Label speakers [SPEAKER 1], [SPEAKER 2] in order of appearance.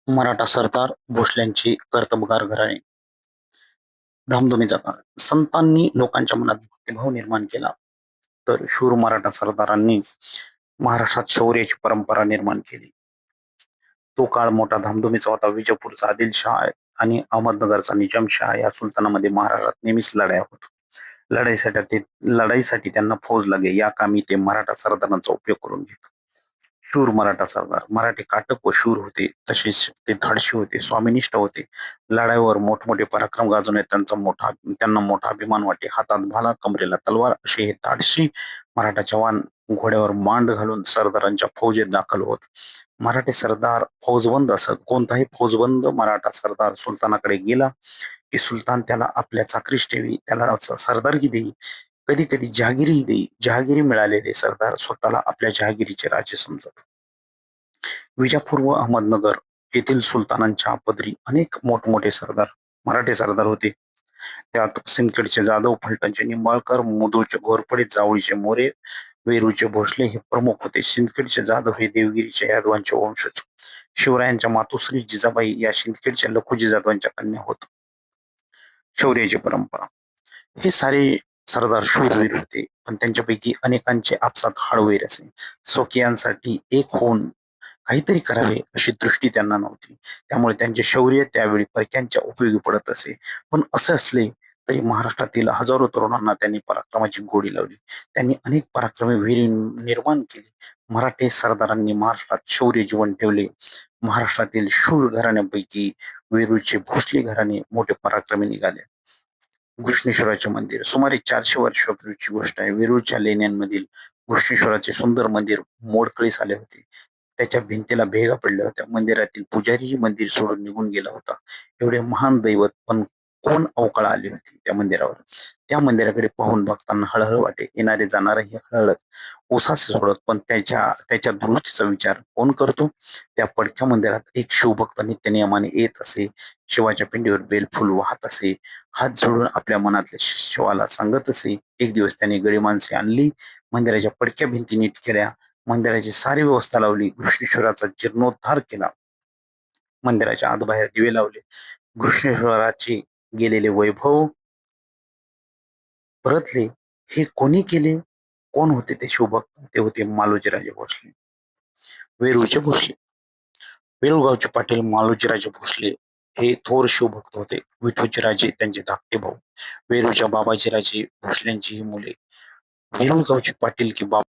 [SPEAKER 1] मराठा सरदार भोसल्यांची कर्तबगार घराणे. धामधुमीचा काळ. संतांनी लोकांच्या मनात भक्तिभाव निर्माण केला, तर शूर मराठा सरदारांनी महाराष्ट्रात शौर्याची परंपरा निर्माण केली. तो काळ मोठा धामधुमीचा होता. विजापूरचा आदिलशाह आणि अहमदनगरचा निजामशाह या सुलतानामध्ये महाराष्ट्रात नेहमीच लढाया होत. लढाईसाठी त्यांना फौज लागे, या कामी ते मराठा सरदारांचा उपयोग करून घेत. शूर मराठा सरदार. मराठी काटक व शूर होते, तसेच ते धाडशी होते, स्वामिनिष्ठ होते. लढाईवर मोठमोठे पराक्रम गाजवण्यात त्यांना मोठा अभिमान वाटे. हातात भाला, कमरेला तलवार असे हे धाडशी मराठा जवान घोड्यावर मांड घालून सरदारांच्या फौजेत दाखल होत. मराठी सरदार फौजबंद असत. कोणताही फौजबंद मराठा सरदार सुलतानाकडे गेला की सुलतान त्याला आपल्या चाकरीस ठेवी, त्याला सरदारकी देई, कधी कधी जहागिरी देई. जहागिरी मिळालेले सरदार स्वतःला आपल्या जहागिरीचे राजे समजत. विजापूर व अहमदनगर येथील सुलतानांच्या पदरी अनेक मोठमोठे सरदार मराठी सरदार होते. त्यात सिंदखेडचे जाधव, फलटणचे निंबाळकर, मुधोळचे घोरपडे, जावळीचे मोरे, वेरूळचे भोसले हे प्रमुख होते. सिंदखेडचे जाधव हे देवगिरीच्या यादवांचे वंशज. शिवरायांच्या मातोश्री जिजाबाई या सिंदखेडच्या लखुजी जाधवांच्या कन्या होत. शौर्याची परंपरा. हे सारे सरदार शूरवीर होते, पण त्यांच्यापैकी अनेकांचे आपसात हाडवैर असे. स्वकीयांसाठी एक होऊन काहीतरी करावे अशी दृष्टी त्यांना नव्हती. त्यामुळे त्यांचे शौर्य त्यावेळी परक्यांच्या उपयोगी पडत असे. पण असे असले तरी महाराष्ट्रातील हजारो तरुणांना त्यांनी पराक्रमाची गोडी लावली. त्यांनी अनेक पराक्रमी वीर निर्माण केले. मराठी सरदारांनी महाराष्ट्रात शौर्य जीवन ठेवले. महाराष्ट्रातील शूर घराण्यापैकी वेरूळचे भोसले घराणे मोठे पराक्रमी निघाले. घृष्णेश्वराचे मंदिर सुमारे 400 वर्षापूर्वीची गोष्ट आहे. वेरूळच्या लेण्यांमधील घृष्णेश्वराचे सुंदर मंदिर मोडकळीस आले होते. त्याच्या भिंतीला भेगा पडल्या होत्या. मंदिरातील पुजारीही मंदिर सोडून निघून गेला होता. एवढे महान दैवत पण कोण अवकाळ आली होती त्या मंदिरावर. त्या मंदिराकडे पाहून भक्तांना हळहळ वाटे. येणारे जाणारेही हळहळत, ओसास सोडत. पण त्याच्या त्याच्या दुरुस्तीचा विचार कोण करतो? त्या पडक्या मंदिरात एक शिवभक्त नित्य नियमाने येत असे. शिवाच्या पिंडीवर बेलफूल वाहत असे. हात जोडून आपल्या मनातल्या शिवाला सांगत असे. एक दिवस त्याने गडी माणसे आणली, मंदिराच्या पडक्या भिंती नीट केल्या, मंदिराची सारी व्यवस्था लावली, घृष्णेश्वराचा जीर्णोद्धार केला, मंदिराच्या आतबाहेर दिवे लावले. घृष्णेश्वराचे गेलेले वैभव परतले. हे कोणी केले? कोण होते ते शिवभक्त? ते होते मालोजीराजे भोसले. वेरूळचे भोसले. वेरूळगावचे पाटील मालोजीराजे भोसले हे थोर शिवभक्त होते. विठोजीराजे त्यांचे धाकटे भाऊ. वेरूळच्या बाबाजीराजे भोसल्यांची ही मुले. वेरूळगावचे पाटील की बाबा